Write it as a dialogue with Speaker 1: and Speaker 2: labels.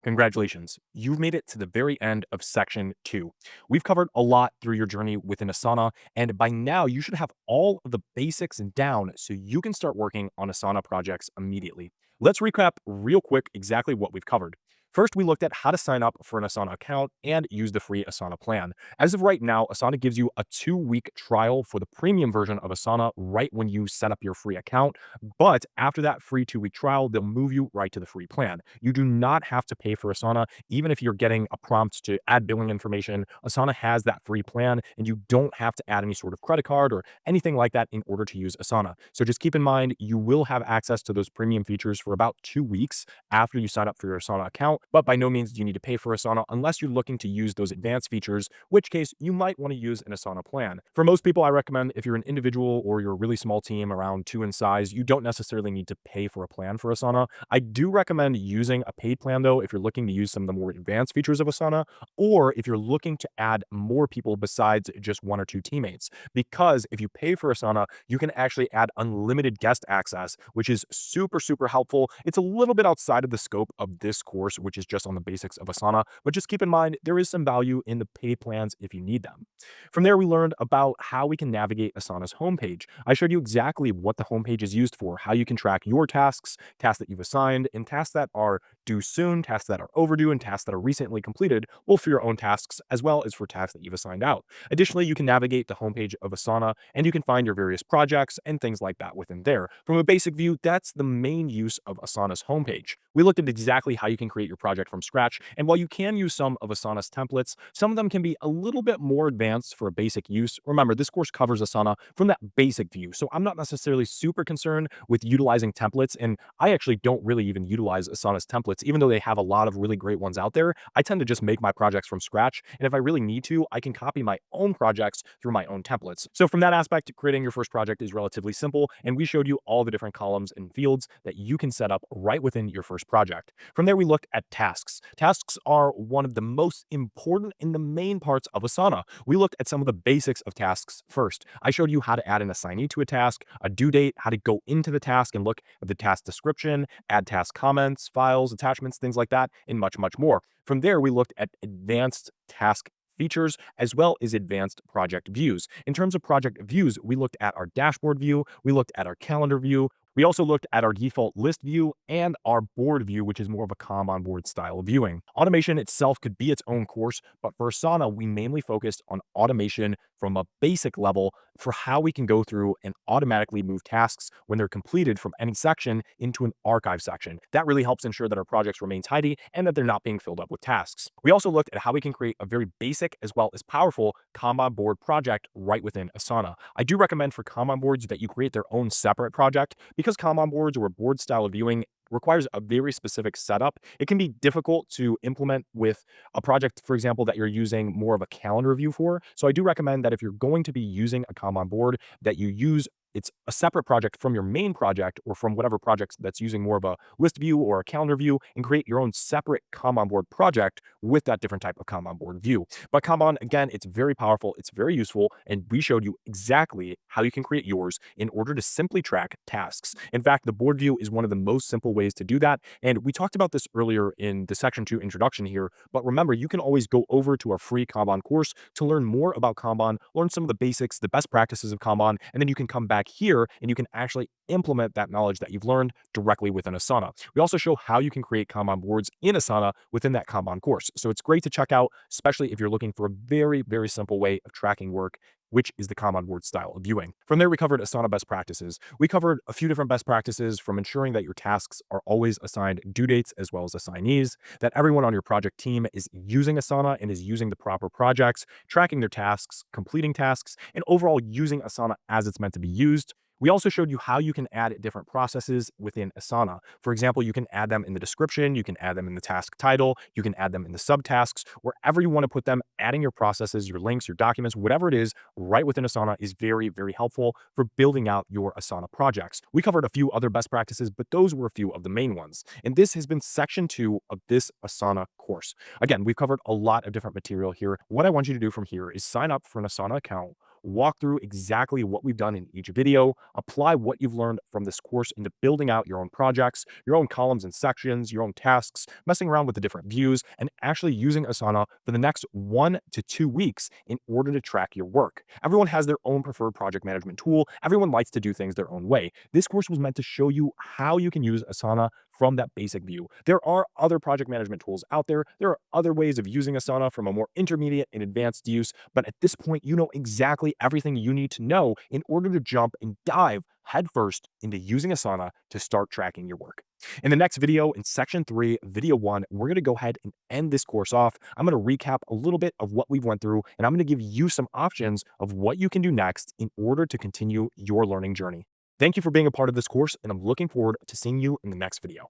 Speaker 1: Congratulations. You've made it to the very end of section 2. We've covered a lot through your journey within Asana, and by now you should have all of the basics down so you can start working on Asana projects immediately. Let's recap real quick exactly what we've covered. First, we looked at how to sign up for an Asana account and use the free Asana plan. As of right now, Asana gives you a 2-week trial for the premium version of Asana right when you set up your free account. But after that free 2-week trial, they'll move you right to the free plan. You do not have to pay for Asana, even if you're getting a prompt to add billing information. Asana has that free plan, and you don't have to add any sort of credit card or anything like that in order to use Asana. So just keep in mind, you will have access to those premium features for about 2 weeks after you sign up for your Asana account, but by no means do you need to pay for Asana unless you're looking to use those advanced features, which case you might want to use an Asana plan. For most people, I recommend if you're an individual or you're a really small team around 2 in size, you don't necessarily need to pay for a plan for Asana. I do recommend using a paid plan though if you're looking to use some of the more advanced features of Asana, or if you're looking to add more people besides just 1 or 2 teammates. Because if you pay for Asana, you can actually add unlimited guest access, which is super, super helpful. It's a little bit outside of the scope of this course, which is just on the basics of Asana, but just keep in mind there is some value in the paid plans if you need them. From there, we learned about how we can navigate Asana's homepage. I showed you exactly what the homepage is used for, how you can track your tasks, tasks that you've assigned, and tasks that are due soon, tasks that are overdue, and tasks that are recently completed, both for your own tasks as well as for tasks that you've assigned out. Additionally, you can navigate the homepage of Asana and you can find your various projects and things like that within there. From a basic view, that's the main use of Asana's homepage. We looked at exactly how you can create your project from scratch, and while you can use some of Asana's templates, some of them can be a little bit more advanced for a basic use. Remember, this course covers Asana from that basic view, so I'm not necessarily super concerned with utilizing templates, and I actually don't really even utilize Asana's templates, even though they have a lot of really great ones out there. I tend to just make my projects from scratch, and if I really need to, I can copy my own projects through my own templates. So from that aspect, creating your first project is relatively simple, and we showed you all the different columns and fields that you can set up right within your first project. From there, we looked at tasks. Tasks are one of the most important and the main parts of Asana. We looked at some of the basics of tasks first. I showed you how to add an assignee to a task, a due date, how to go into the task and look at the task description, add task comments, files, attachments, things like that, and much, much more. From there, we looked at advanced task features as well as advanced project views. In terms of project views, we looked at our dashboard view, we looked at our calendar view, we also looked at our default list view and our board view, which is more of a Kanban board style of viewing. Automation itself could be its own course, but for Asana, we mainly focused on automation from a basic level for how we can go through and automatically move tasks when they're completed from any section into an archive section. That really helps ensure that our projects remain tidy and that they're not being filled up with tasks. We also looked at how we can create a very basic as well as powerful Kanban board project right within Asana. I do recommend for Kanban boards that you create their own separate project because Kanban boards or board style of viewing requires a very specific setup. It can be difficult to implement with a project, for example, that you're using more of a calendar view for. So I do recommend that if you're going to be using a Kanban board, that you use it's a separate project from your main project or from whatever projects that's using more of a list view or a calendar view and create your own separate Kanban board project with that different type of Kanban board view. But Kanban, again, it's very powerful, it's very useful, and we showed you exactly how you can create yours in order to simply track tasks. In fact, the board view is one of the most simple ways to do that, and we talked about this earlier in the section 2 introduction here, but remember, you can always go over to our free Kanban course to learn more about Kanban, learn some of the basics, the best practices of Kanban, and then you can come back here and you can actually implement that knowledge that you've learned directly within Asana. We also show how you can create Kanban boards in Asana within that Kanban course. So it's great to check out, especially if you're looking for a very, very simple way of tracking work, which is the Kanban board style of viewing. From there, we covered Asana best practices. We covered a few different best practices from ensuring that your tasks are always assigned due dates as well as assignees, that everyone on your project team is using Asana and is using the proper projects, tracking their tasks, completing tasks, and overall using Asana as it's meant to be used. We also showed you how you can add different processes within Asana. For example, you can add them in the description, you can add them in the task title, you can add them in the subtasks, wherever you want to put them, adding your processes, your links, your documents, whatever it is, right within Asana is very, very helpful for building out your Asana projects. We covered a few other best practices, but those were a few of the main ones. And this has been section 2 of this Asana course. Again, we've covered a lot of different material here. What I want you to do from here is sign up for an Asana account, walk through exactly what we've done in each video, apply what you've learned from this course into building out your own projects, your own columns and sections, your own tasks, messing around with the different views, and actually using Asana for the next 1 to 2 weeks in order to track your work. Everyone has their own preferred project management tool. Everyone likes to do things their own way. This course was meant to show you how you can use Asana from that basic view. There are other project management tools out there. There are other ways of using Asana from a more intermediate and advanced use. But at this point, you know exactly everything you need to know in order to jump and dive headfirst into using Asana to start tracking your work. In the next video, in section 3, video 1, we're going to go ahead and end this course off. I'm going to recap a little bit of what we've went through, and I'm going to give you some options of what you can do next in order to continue your learning journey. Thank you for being a part of this course, and I'm looking forward to seeing you in the next video.